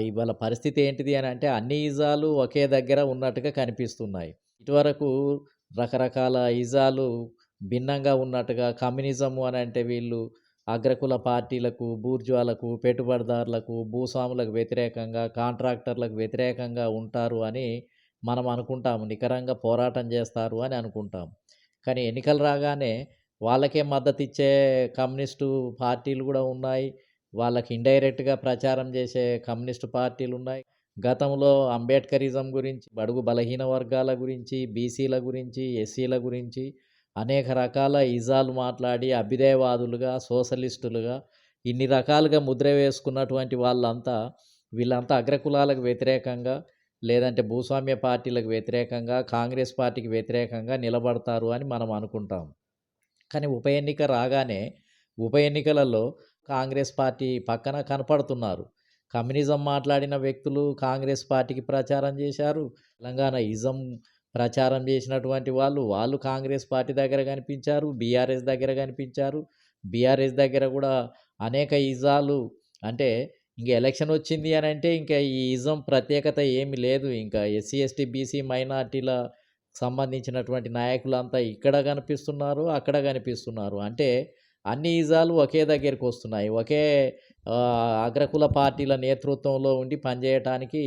ఇవాళ పరిస్థితి ఏంటిది అని అంటే అన్ని ఇజాలు ఒకే దగ్గర ఉన్నట్టుగా కనిపిస్తున్నాయి. ఇటువరకు రకరకాల ఇజాలు భిన్నంగా ఉన్నట్టుగా కమ్యూనిజము అని అంటే వీళ్ళు అగ్రకుల పార్టీలకు, బూర్జువాలకు, పెట్టుబడిదారులకు, భూస్వాములకు వ్యతిరేకంగా, కాంట్రాక్టర్లకు వ్యతిరేకంగా ఉంటారు అని మనం అనుకుంటాము. నికరంగా పోరాటం చేస్తారు అని అనుకుంటాం. కానీ ఎన్నికలు రాగానే వాళ్ళకే మద్దతిచ్చే కమ్యూనిస్టు పార్టీలు గూడా ఉన్నాయి. వాళ్ళకి ఇండైరెక్ట్‌గా ప్రచారం చేసే కమ్యూనిస్ట్ పార్టీలున్నాయి. గతంలో అంబేడ్కరిజం గురించి, బడుగు బలహీన వర్గాల గురించి, బీసీల గురించి, ఎస్సీల గురించి అనేక రకాల ఇజాలు మాట్లాడి అభ్యుదయవాదులుగా, సోషలిస్టులుగా ఇన్ని రకాలుగా ముద్ర వేసుకున్నటువంటి వాళ్ళంతా వీళ్ళంతా అగ్రకులాలకు వ్యతిరేకంగా, లేదంటే భూస్వామ్య పార్టీలకు వ్యతిరేకంగా, కాంగ్రెస్ పార్టీకి వ్యతిరేకంగా నిలబడతారు అని మనం అనుకుంటాం. కానీ ఉప ఎన్నిక రాగానే, ఉప ఎన్నికలలో కాంగ్రెస్ పార్టీ పక్కన కనపడుతున్నారు. కమ్యూనిజం మాట్లాడిన వ్యక్తులు కాంగ్రెస్ పార్టీకి ప్రచారం చేశారు. తెలంగాణ ఇజం ప్రచారం చేసినటువంటి వాళ్ళు కాంగ్రెస్ పార్టీ దగ్గర కనిపించారు. బీఆర్ఎస్ దగ్గర కనిపించారు. బీఆర్ఎస్ దగ్గర గూడా అనేక ఇజాలు అంటే ఇంక ఎలక్షన్ వచ్చింది అనంటే ఇంక ఈ ఇజం ప్రత్యేకత ఏమి లేదు. ఇంకా ఎస్సీ, ఎస్టీ, బీసీ మైనారిటీల సంబంధించినటువంటి నాయకులంతా ఇక్కడ కనిపిస్తున్నారు, అక్కడ కనిపిస్తున్నారు. అంటే అన్ని ఇజాలు ఒకే దగ్గరికొస్తున్నాయి. ఒకే అగ్రకుల పార్టీల నేతృత్వంలో ఉండి పనిజేయటానికి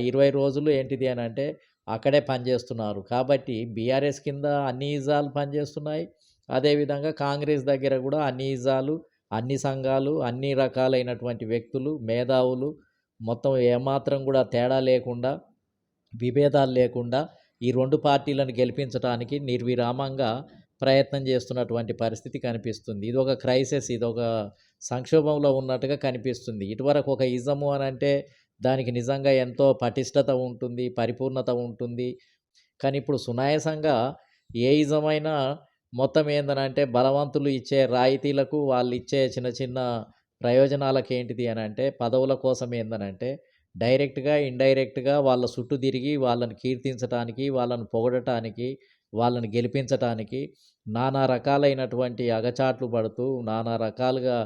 20 రోజులు ఏంటిది అనంటే అక్కడే పనిజేస్తున్నారు. కాబట్టి బీఆర్ఎస్ కింద అన్ని ఇజాలు పనిజేస్తున్నాయి. అదేవిధంగా కాంగ్రెస్ దగ్గర గూడా అన్ని ఇజాలు, అన్ని సంఘాలు, అన్ని రకాలైనటువంటి వ్యక్తులు, మేధావులు మొత్తం ఏమాత్రం గూడా తేడా లేకుండా, విభేదాలు లేకుండా ఈ 2 పార్టీలను గెలిపించటానికి నిర్విరామంగా ప్రయత్నం చేస్తున్నటువంటి పరిస్థితి కనిపిస్తుంది. ఇదొక క్రైసిస్, ఇదొక సంక్షోభంలో ఉన్నట్టుగా కనిపిస్తుంది. ఇటువరకు ఒక ఇజము అనంటే దానికి నిజంగా ఎంతో పటిష్టత ఉంటుంది, పరిపూర్ణత ఉంటుంది. కానీ ఇప్పుడు సునాయాసంగా ఏ ఇజమైనా మొత్తం ఏందనంటే బలవంతులు ఇచ్చే రాయితీలకు, వాళ్ళిచ్చే చిన్న చిన్న ప్రయోజనాలకేంటిది అనంటే పదవుల కోసం ఏందనంటే డైరెక్ట్‌గా, ఇండైరెక్ట్‌గా వాళ్ళ చుట్టూ తిరిగి వాళ్ళని కీర్తించటానికి, వాళ్ళని పొగడటానికి, వాళ్ళని గెలిపించటానికి నానా రకాలైనటువంటి అగచాట్లు పడుతూ, నానా రకాలుగా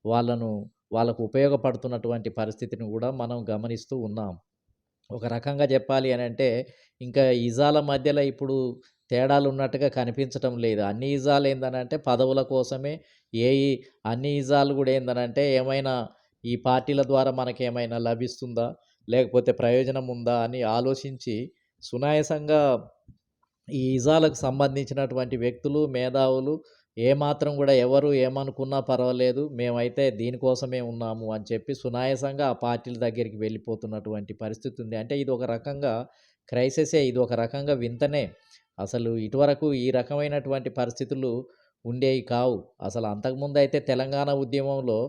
వాళ్ళను వాళ్ళకు ఉపయోగపడుతున్నటువంటి పరిస్థితిని గూడా మనం గమనిస్తూ ఉన్నాం. ఒక రకంగా జెప్పాలి అనంటే, ఇంకా ఇజాల మధ్యలో ఇప్పుడు తేడాలున్నట్టుగా కనిపించటం లేదు. అన్ని ఇజాలేందనంటే పదవుల కోసమే. ఏ ఈ అన్ని ఇజాలు గూడా ఏందనంటే ఏమైనా ఈ పార్టీల ద్వారా మనకేమైనా లభిస్తుందా? లేకపోతే ప్రయోజనం ఉందా? అని ఆలోచించి సునాయాసంగా ఈ ఇజాలకు సంబంధించినటువంటి వ్యక్తులు, మేధావులు ఏమాత్రం గూడా ఎవరు ఏమనుకున్నా పర్వాలేదు. మేమైతే దీనికోసమే ఉన్నాము అని చెప్పి సునాయాసంగా ఆ పార్టీల దగ్గరికి వెళ్ళిపోతున్నటువంటి పరిస్థితి ఉంది. అంటే ఇదొక రకంగా క్రైసిసే. ఇదొక రకంగా వింతనే. అసలు ఇటువరకు ఈ రకమైనటువంటి పరిస్థితులు ఉండేవి కావు. అసలు అంతకుముందయితే తెలంగాణ ఉద్యమంలో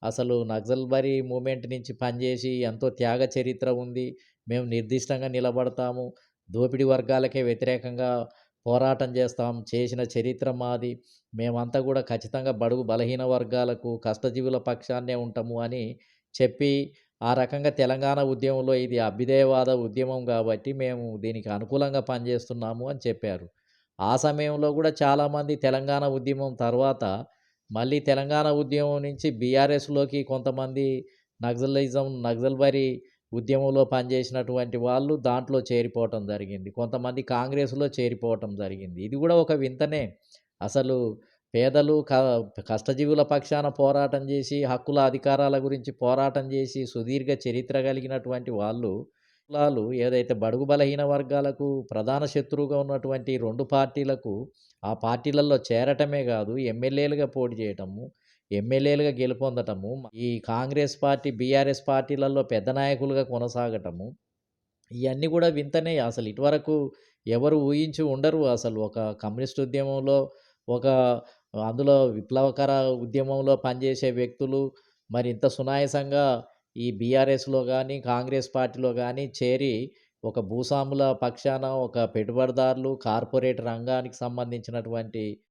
అసలు నక్సల్బరీ మూవ్‌మెంట్ నుంచి పనిజేసి ఎంతో త్యాగ చరిత్ర ఉంది. మేము నిర్దిష్టంగా నిలబడతాము. దోపిడీ వర్గాలకే వ్యతిరేకంగా పోరాటం చేస్తాం. చేసిన చరిత్ర మాది. మేమంతా గూడా ఖచ్చితంగా బడుగు బలహీన వర్గాలకు, కష్టజీవుల పక్షాన్నే ఉంటాము అని చెప్పి, ఆ రకంగా తెలంగాణ ఉద్యమంలో ఇది అభ్యుదయవాద ఉద్యమం గాబట్టి, మేము దీనికి అనుకూలంగా పనిజేస్తున్నాము అని చెప్పారు. ఆ సమయంలో గూడా చాలామంది తెలంగాణ ఉద్యమం తర్వాత, మళ్ళీ తెలంగాణ ఉద్యమం నుంచి బీఆర్ఎస్‌లోకి కొంతమంది నక్సల్బరీ ఉద్యమంలో పనిచేసినటువంటి వాళ్ళు దాంట్లో చేరిపోవటం జరిగింది. కొంతమంది కాంగ్రెస్‌లో చేరిపోవటం జరిగింది. ఇది గూడా ఒక వింతనే. అసలు పేదలు కష్టజీవుల పక్షాన పోరాటం జేసి, హక్కుల అధికారాల గురించి పోరాటం జేసి, సుదీర్ఘ చరిత్ర కలిగినటువంటి వాళ్ళు, కులాలు ఏదైతే బడుగు బలహీన వర్గాలకు ప్రధాన శత్రువుగా ఉన్నటువంటి 2 పార్టీలకు, ఆ పార్టీలలో చేరటమే గాదు, ఎమ్మెల్యేలుగా పోటీ చేయటము, ఎమ్మెల్యేలుగా గెలుపొందటము, ఈ కాంగ్రెస్ పార్టీ, బీఆర్ఎస్ పార్టీలలో పెద్ద నాయకులుగా కొనసాగటము, ఇయన్నీ గూడా వింతనే. అసలు ఇటువరకు ఎవరు ఊహించి ఉండరు. అసలు ఒక కమ్యూనిస్ట్ ఉద్యమంలో, ఒక అందులో విప్లవకర ఉద్యమంలో పనిచేసే వ్యక్తులు మరి ఇంత సునాయాసంగా ఈ బీఆర్ఎస్‌లో గానీ, కాంగ్రెస్ పార్టీలో గానీ చేరి, ఒక భూస్వాముల పక్షాన, ఒక పెట్టుబడిదారులు, కార్పొరేట్ రంగానికి సంబంధించినటువంటి